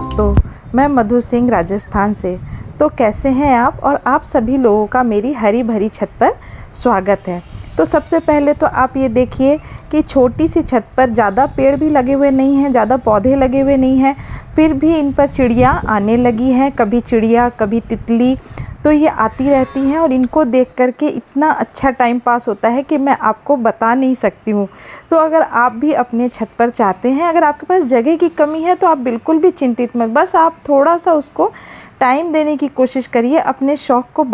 दोस्तों, मैं मधु सिंह राजस्थान से। तो कैसे हैं आप? और आप सभी लोगों का मेरी हरी भरी छत पर स्वागत है। तो सबसे पहले तो आप ये देखिए कि छोटी सी छत पर ज़्यादा पेड़ भी लगे हुए नहीं हैं, ज़्यादा पौधे लगे हुए नहीं हैं, फिर भी इन पर चिड़िया आने लगी हैं। कभी चिड़िया, कभी तितली, तो ये आती रहती हैं और इनको देख कर के इतना अच्छा टाइम पास होता है कि मैं आपको बता नहीं सकती हूँ। तो अगर आप भी अपने छत पर चाहते हैं, अगर आपके पास जगह की कमी है, तो आप बिल्कुल भी चिंतित मत, बस आप थोड़ा सा उसको टाइम देने की कोशिश करिए, अपने शौक़ को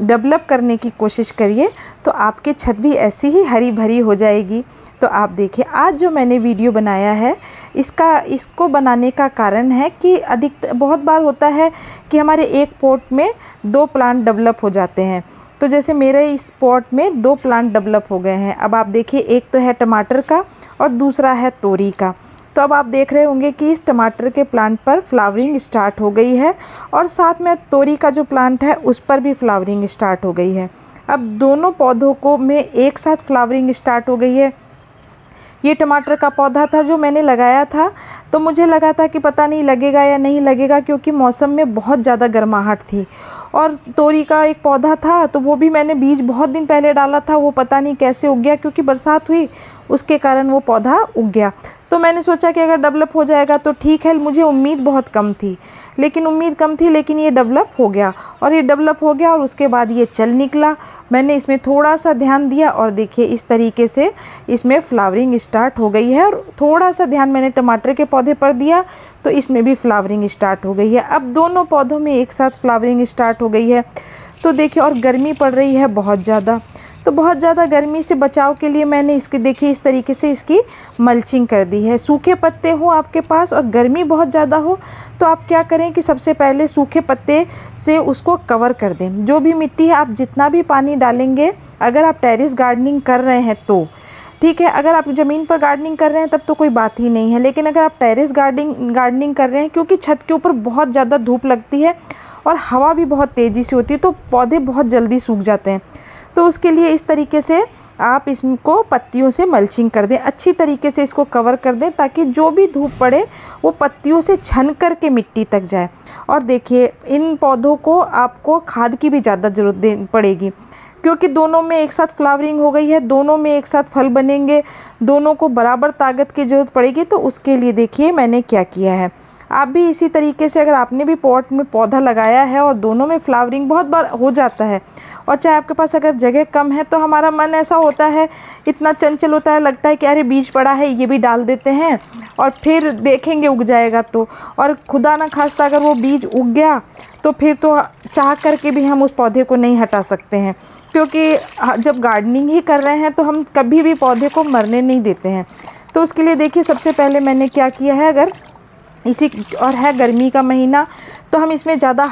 डेवलप करने की कोशिश करिए, तो आपकी छत भी ऐसी ही हरी भरी हो जाएगी। तो आप देखिए, आज जो मैंने वीडियो बनाया है, इसको बनाने का कारण है कि बहुत बार होता है कि हमारे एक पॉट में 2 प्लांट डेवलप हो जाते हैं। तो जैसे मेरे इस पॉट में 2 प्लांट डेवलप हो गए हैं। अब आप देखिए, एक तो है टमाटर का और दूसरा है तोरी का। तो अब आप देख रहे होंगे कि इस टमाटर के प्लांट पर फ्लावरिंग स्टार्ट हो गई है और साथ में तोरी का जो प्लांट है उस पर भी फ्लावरिंग स्टार्ट हो गई है। अब दोनों पौधों को में एक साथ फ्लावरिंग स्टार्ट हो गई है। ये टमाटर का पौधा था जो मैंने लगाया था, तो मुझे लगा था कि पता नहीं लगेगा या नहीं लगेगा, क्योंकि मौसम में बहुत ज़्यादा गर्माहट थी। और तोरी का एक पौधा था, तो वो भी मैंने बीज बहुत दिन पहले डाला था, वो पता नहीं कैसे उग गया, क्योंकि बरसात हुई उसके कारण वो पौधा उग गया। तो मैंने सोचा कि अगर डेवलप हो जाएगा तो ठीक है, मुझे उम्मीद बहुत कम थी, लेकिन ये डेवलप हो गया और उसके बाद ये चल निकला। मैंने इसमें थोड़ा सा ध्यान दिया और देखिए इस तरीके से इसमें फ्लावरिंग स्टार्ट हो गई है। और थोड़ा सा ध्यान मैंने टमाटर के पौधे पर दिया तो इसमें भी फ्लावरिंग स्टार्ट हो गई है। अब दोनों पौधों में एक साथ फ्लावरिंग स्टार्ट हो गई है। तो देखिए, और गर्मी पड़ रही है बहुत ज़्यादा, तो बहुत ज़्यादा गर्मी से बचाव के लिए मैंने इसकी देखिए इस तरीके से इसकी मल्चिंग कर दी है। सूखे पत्ते हो आपके पास और गर्मी बहुत ज़्यादा हो, तो आप क्या करें कि सबसे पहले सूखे पत्ते से उसको कवर कर दें। जो भी मिट्टी है, आप जितना भी पानी डालेंगे, अगर आप टेरेस गार्डनिंग कर रहे हैं तो ठीक है, अगर आप ज़मीन पर गार्डनिंग कर रहे हैं तब तो कोई बात ही नहीं है। लेकिन अगर आप टेरेस गार्डनिंग कर रहे हैं, क्योंकि छत के ऊपर बहुत ज़्यादा धूप लगती है और हवा भी बहुत तेज़ी से होती है, तो पौधे बहुत जल्दी सूख जाते हैं। तो उसके लिए इस तरीके से आप इसको पत्तियों से मल्चिंग कर दें, अच्छी तरीके से इसको कवर कर दें, ताकि जो भी धूप पड़े वो पत्तियों से छन कर के मिट्टी तक जाए। और देखिए, इन पौधों को आपको खाद की भी ज़्यादा ज़रूरत पड़ेगी, क्योंकि दोनों में एक साथ फ्लावरिंग हो गई है, दोनों में एक साथ फल बनेंगे, दोनों को बराबर ताकत की ज़रूरत पड़ेगी। तो उसके लिए देखिए मैंने क्या किया है। आप भी इसी तरीके से, अगर आपने भी पॉट में पौधा लगाया है और दोनों में फ्लावरिंग बहुत बार हो जाता है, और चाहे आपके पास अगर जगह कम है, तो हमारा मन ऐसा होता है, इतना चंचल होता है, लगता है कि अरे बीज पड़ा है, ये भी डाल देते हैं और फिर देखेंगे उग जाएगा तो। और खुदा ना खास्ता अगर वो बीज उग गया तो फिर तो चाह करके भी हम उस पौधे को नहीं हटा सकते हैं, क्योंकि जब गार्डनिंग ही कर रहे हैं तो हम कभी भी पौधे को मरने नहीं देते हैं। तो उसके लिए देखिए, सबसे पहले मैंने क्या किया है, अगर और है गर्मी का महीना, तो हम इसमें ज़्यादा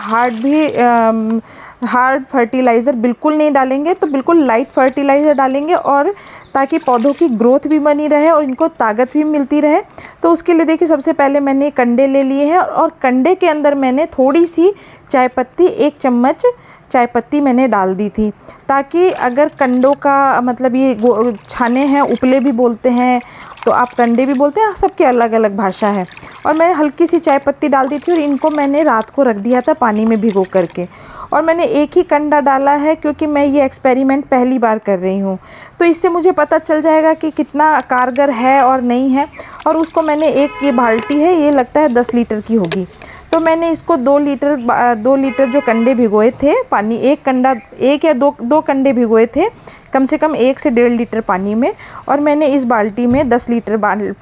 हार्ड फर्टिलाइज़र बिल्कुल नहीं डालेंगे, तो बिल्कुल लाइट फर्टिलाइज़र डालेंगे, और ताकि पौधों की ग्रोथ भी बनी रहे और इनको ताकत भी मिलती रहे। तो उसके लिए देखिए, सबसे पहले मैंने कंडे ले लिए हैं और कंडे के अंदर मैंने थोड़ी सी चाय पत्ती, 1 चम्मच चाय पत्ती मैंने डाल दी थी, ताकि अगर कंडों का मतलब ये छाने हैं, उपले भी बोलते हैं, तो आप कंडे भी बोलते हैं, सबके अलग अलग भाषा है। और मैं हल्की सी चाय पत्ती डाल दी थी और इनको मैंने रात को रख दिया था पानी में भिगो करके। और मैंने एक ही कंडा डाला है, क्योंकि मैं ये एक्सपेरिमेंट पहली बार कर रही हूँ, तो इससे मुझे पता चल जाएगा कि कितना कारगर है और नहीं है। और उसको मैंने ये बाल्टी है, ये लगता है 10 लीटर की होगी, तो मैंने इसको 2 लीटर जो कंडे भिगोए थे पानी, एक या दो कंडे भिगोए थे, कम से कम 1 से 1.5 लीटर पानी में, और मैंने इस बाल्टी में 10 लीटर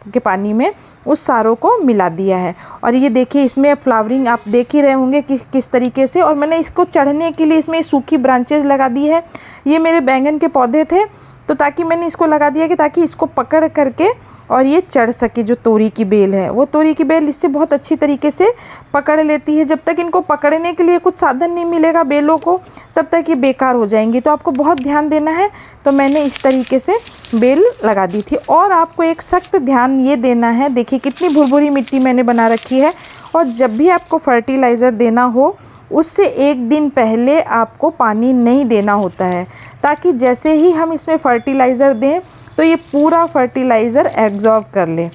के पानी में उस सारों को मिला दिया है। और ये देखिए, इसमें फ्लावरिंग आप देख ही रहे होंगे किस तरीके से। और मैंने इसको चढ़ने के लिए इसमें सूखी ब्रांचेज लगा दी है। ये मेरे बैंगन के पौधे थे, तो ताकि मैंने इसको लगा दिया कि ताकि इसको पकड़ करके और ये चढ़ सके। जो तोरी की बेल है, वो तोरी की बेल इससे बहुत अच्छी तरीके से पकड़ लेती है। जब तक इनको पकड़ने के लिए कुछ साधन नहीं मिलेगा बेलों को, तब तक ये बेकार हो जाएंगी। तो आपको बहुत ध्यान देना है। तो मैंने इस तरीके से बेल लगा दी थी। और आपको एक सख्त ध्यान ये देना है, देखिए कितनी भुरभुरी मिट्टी मैंने बना रखी है। और जब भी आपको फर्टिलाइज़र देना हो, उससे 1 दिन पहले आपको पानी नहीं देना होता है, ताकि जैसे ही हम इसमें फर्टिलाइज़र दें तो ये पूरा फर्टिलाइज़र एब्जॉर्ब कर ले।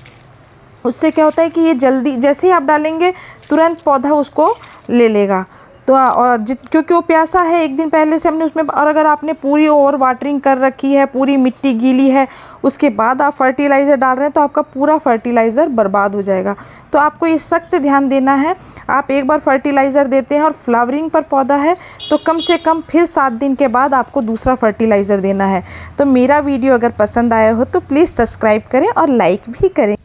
उससे क्या होता है कि ये जल्दी जैसे ही आप डालेंगे तुरंत पौधा उसको ले लेगा। तो और क्योंकि वो प्यासा है, एक दिन पहले से हमने उसमें, और अगर आपने पूरी ओवर वाटरिंग कर रखी है, पूरी मिट्टी गीली है, उसके बाद आप फर्टिलाइज़र डाल रहे हैं तो आपका पूरा फर्टिलाइज़र बर्बाद हो जाएगा। तो आपको ये सख्त ध्यान देना है। आप एक बार फर्टिलाइज़र देते हैं और फ्लावरिंग पर पौधा है तो कम से कम फिर 7 दिन के बाद आपको दूसरा फर्टिलाइज़र देना है। तो मेरा वीडियो अगर पसंद आया हो तो प्लीज़ सब्सक्राइब करें और लाइक भी करें।